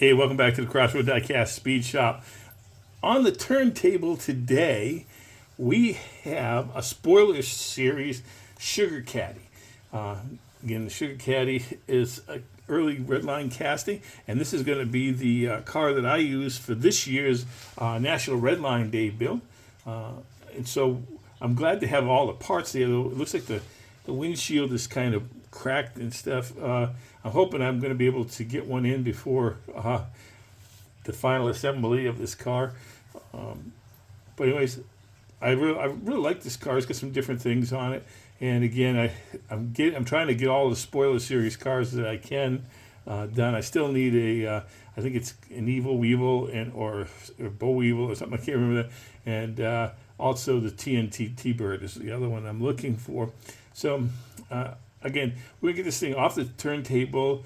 Hey, welcome back to the Crossroad Diecast Speed Shop. On the turntable today, we have a spoiler series Sugar Caddy. Again, the Sugar Caddy is an early Redline casting, and this is going to be the car that I use for this year's National Redline Day build. And so I'm glad to have all the parts there. It looks like the windshield is kind of cracked and stuff. I'm hoping I'm going to be able to get one in before the final assembly of this car. But anyways, I really like this car. It's got some different things on it. And again, I'm trying to get all the spoiler series cars that I can done. I still need I think it's an Evil Weevil or Bo Weevil or something. I can't remember that. And also the TNT T-Bird is the other one I'm looking for. So again, we're going to get this thing off the turntable,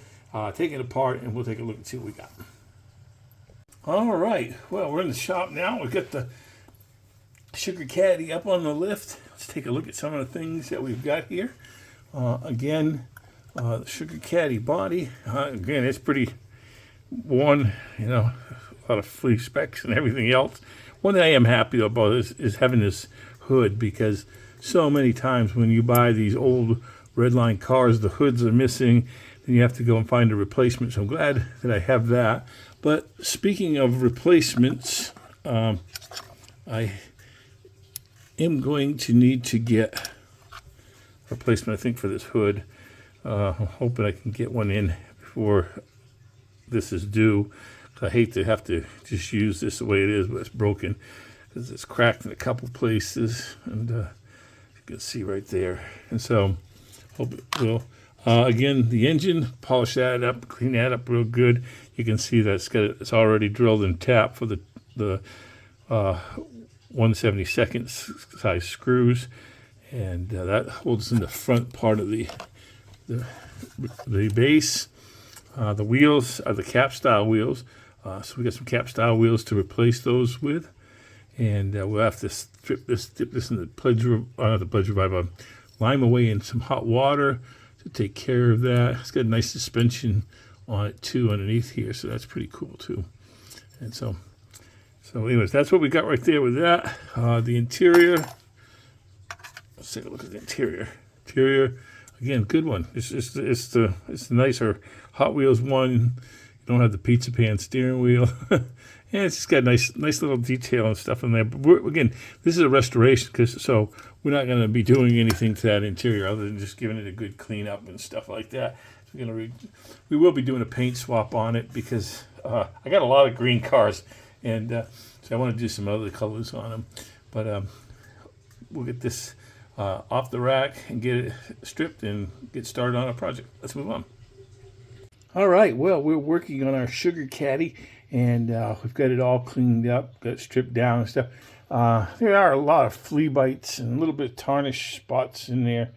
take it apart, and we'll take a look and see what we got. All right. Well, we're in the shop now. We've got the Sugar Caddy up on the lift. Let's take a look at some of the things that we've got here. Again, the Sugar Caddy body. Again, it's pretty worn, a lot of flea specks and everything else. One thing I am happy about is having this hood, because so many times when you buy these old Redline cars, the hoods are missing, and you have to go and find a replacement. So I'm glad that I have that. But speaking of replacements, I am going to need to get a replacement, I think, for this hood. I'm hoping I can get one in before this is due. I hate to have to just use this the way it is, but it's broken because it's cracked in a couple places, and you can see right there. And so, hope it will. Again, the engine, polish that up, clean that up real good. You can see that it's already drilled and tapped for the 1/72 size screws, and that holds in the front part of the base. The wheels are the cap style wheels, so we got some cap style wheels to replace those with, and we'll have to dip this in the Pledge Revive, lime away in some hot water to take care of that. It's got a nice suspension on it too underneath here, so that's pretty cool too. And so anyways, that's what we got right there with that. The interior, let's take a look at the interior. Again, good one. It's the nicer Hot Wheels one. You don't have the pizza pan steering wheel. Yeah, it's just got nice little detail and stuff in there. But again, this is a restoration, so we're not going to be doing anything to that interior other than just giving it a good clean up and stuff like that. So we will be doing a paint swap on it, because I got a lot of green cars, and so I want to do some other colors on them. But we'll get this off the rack and get it stripped and get started on our project. Let's move on. All right, well, we're working on our Sugar Caddy, and we've got it all cleaned up, got it stripped down and stuff. There are a lot of flea bites and a little bit of tarnish spots in there.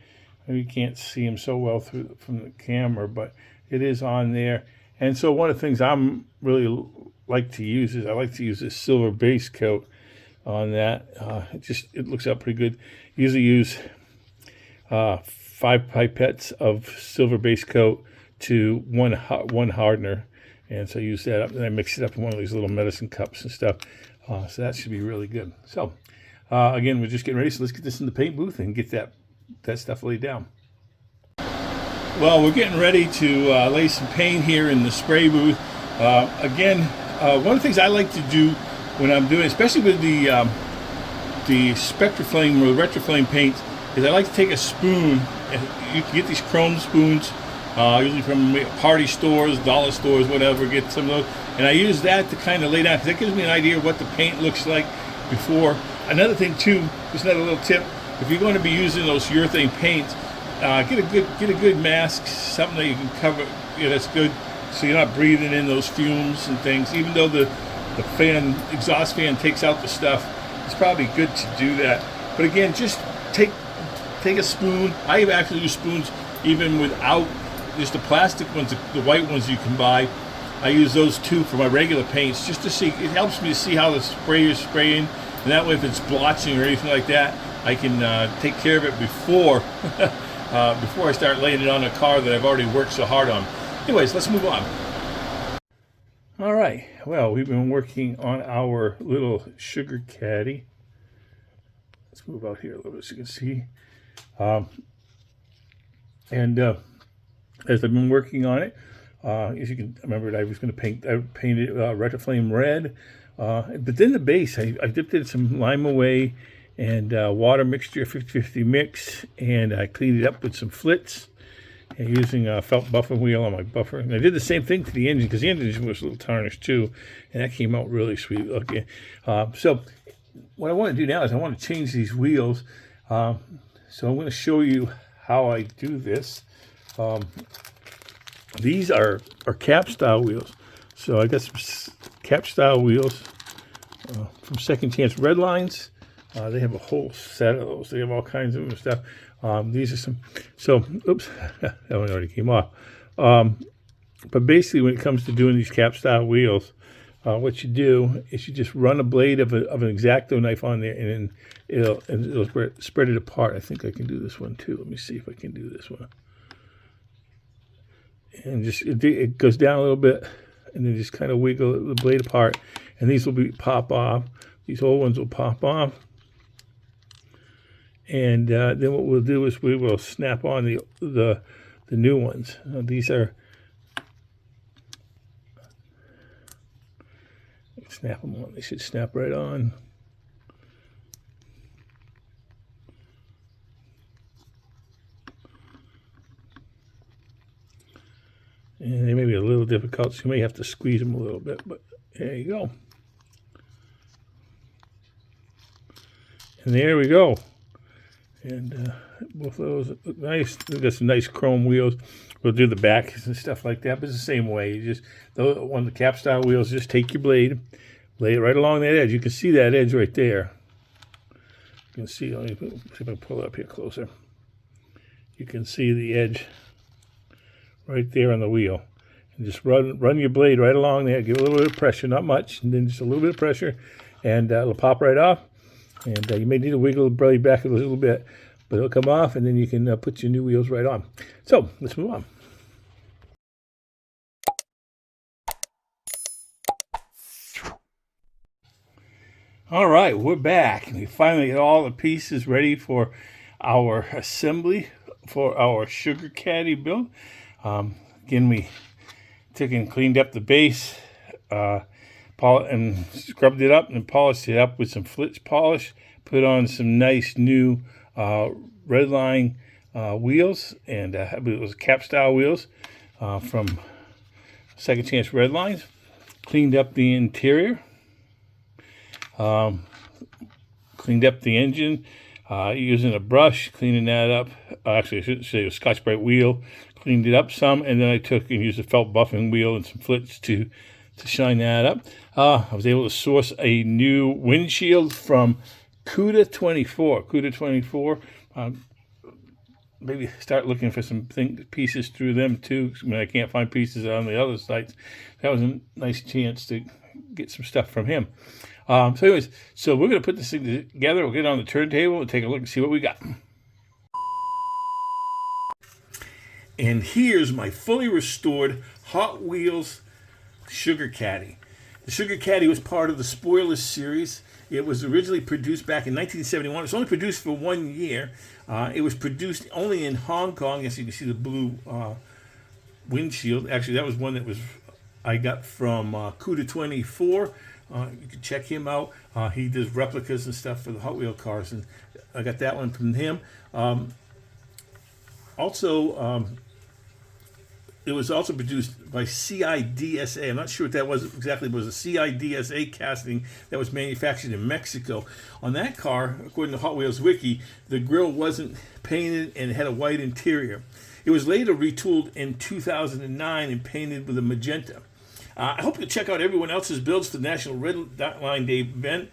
You can't see them so well from the camera, but it is on there. And so one of the things I'm really like to use is I like to use this silver base coat on that. It looks out pretty good. Usually use 5 pipettes of silver base coat to one hardener, and so I use that up, and I mix it up in one of these little medicine cups and stuff. So that should be really good. So again, we're just getting ready, so let's get this in the paint booth and get that stuff laid down. Well, we're getting ready to lay some paint here in the spray booth. Again, one of the things I like to do when I'm doing, especially with the Spectraflame or Retroflame paints, is I like to take a spoon, and you can get these chrome spoons, usually from party stores, dollar stores, whatever, get some of those, and I use that to kind of lay down, because that gives me an idea of what the paint looks like before. Another thing too, just another little tip, if you're going to be using those urethane paints, get a good mask, something that you can cover, that's good, so you're not breathing in those fumes and things. Even though the exhaust fan takes out the stuff, it's probably good to do that. But again, just take a spoon. I actually use spoons even without just the plastic ones, the white ones you can buy. I use those too for my regular paints, just to see. It helps me to see how the sprayer is spraying, and that way, if it's blotching or anything like that, I can take care of it before I start laying it on a car that I've already worked so hard on. Anyways, let's move on. All right. Well, we've been working on our little sugar caddy. Let's move out here a little bit so you can see. And as I've been working on it, as you can remember, I was going to paint. I painted Retroflame red, but then the base, I dipped in some lime away and water mixture, 50-50 mix, and I cleaned it up with some flits. And using a felt buffer wheel on my buffer. And I did the same thing to the engine because the engine was a little tarnished too. And that came out really sweet looking. So what I want to do now is I want to change these wheels. So I'm going to show you how I do this. These are cap style wheels. So I got some cap style wheels from Second Chance Redlines. They have a whole set of those. They have all kinds of stuff. These are some, so, oops, that one already came off. But basically when it comes to doing these cap style wheels, what you do is you just run a blade of an X-Acto knife on there and it'll spread it apart. I think I can do this one too. Let me see if I can do this one. And just, it goes down a little bit and then just kind of wiggle the blade apart. And these will pop off. These old ones will pop off. And then what we'll do is we will snap on the new ones. These are, snap them on. They should snap right on. And they may be a little difficult, so you may have to squeeze them a little bit, but there you go. And there we go. And both of those look nice. We've got some nice chrome wheels. We'll do the backs and stuff like that, but it's the same way. You just, on the cap style wheels, just take your blade, lay it right along that edge. You can see that edge right there. You can see, let me see if I can pull it up here closer. You can see the edge right there on the wheel. And just run your blade right along there. Give it a little bit of pressure, not much, and then just a little bit of pressure, and it'll pop right off. And you may need to wiggle the blade back a little bit, but it'll come off, and then you can put your new wheels right on. So let's move on. All right, we're back. We finally got all the pieces ready for our assembly for our sugar caddy build. Again, we took and cleaned up the base, and scrubbed it up and polished it up with some flitz polish. Put on some nice new Redline wheels, and it was cap style wheels from Second Chance Redlines. Cleaned up the interior. Cleaned up the engine using a brush, cleaning that up. Actually, I should say a Scotch-Brite wheel. Cleaned it up some, and then I took and used a felt buffing wheel and some flits to shine that up. I was able to source a new windshield from CUDA 24. CUDA 24. Maybe start looking for some pieces through them too. When I can't find pieces on the other sites, that was a nice chance to get some stuff from him. So anyways, so we're going to put this thing together. We'll get it on the turntable and take a look and see what we got. And here's my fully restored Hot Wheels Sugar Caddy. The Sugar Caddy was part of the Spoilers series. It was originally produced back in 1971. It was only produced for 1 year. It was produced only in Hong Kong. As you can see, the blue windshield. Actually, that was one that I got from CUDA 24. You can check him out. He does replicas and stuff for the Hot Wheel cars, and I got that one from him. It was also produced by CIDSA. I'm not sure what that was exactly, but it was a CIDSA casting that was manufactured in Mexico. On that car, according to Hot Wheels Wiki, the grille wasn't painted and it had a white interior. It was later retooled in 2009 and painted with a magenta. I hope you'll check out everyone else's builds for the National Redline Day event.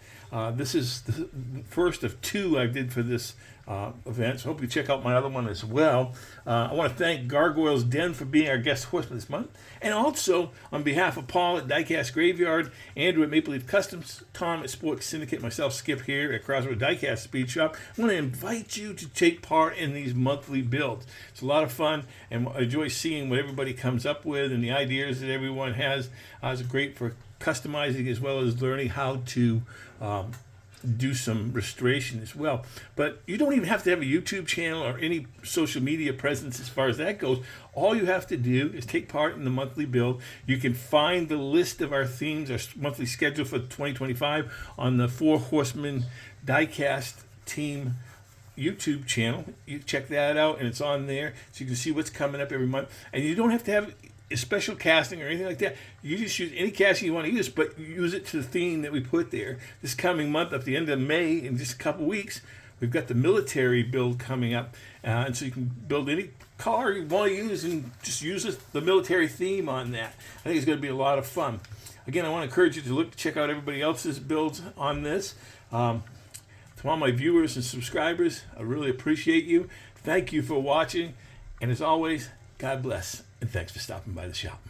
This is the first of two I did for this events. Hope you check out my other one as well. I want to thank Gargoyles Den for being our guest horseman this month. And also, on behalf of Paul at Diecast Graveyard, Andrew at Maple Leaf Customs, Tom at Sports Syndicate, myself, Skip here at Crossroad Diecast Speed Shop, I want to invite you to take part in these monthly builds. It's a lot of fun, and I enjoy seeing what everybody comes up with and the ideas that everyone has. It's great for customizing as well as learning how to do some restoration as well. But you don't even have to have a YouTube channel or any social media presence as far as that goes. All you have to do is take part in the monthly build. You can find the list of our themes, our monthly schedule for 2025 on the Four Horsemen Diecast Team YouTube channel. You check that out, and it's on there, so you can see what's coming up every month. And you don't have to have a special casting or anything like that. You just use any casting you want to use, but use it to the theme that we put there. This coming month, at the end of May, in just a couple weeks, we've got the military build coming up, and so you can build any car you want to use and just use the military theme on that. I think it's going to be a lot of fun. Again, I want to encourage you to check out everybody else's builds on this. To all my viewers and subscribers, I really appreciate you. Thank you for watching, and as always, God bless, and thanks for stopping by the shop.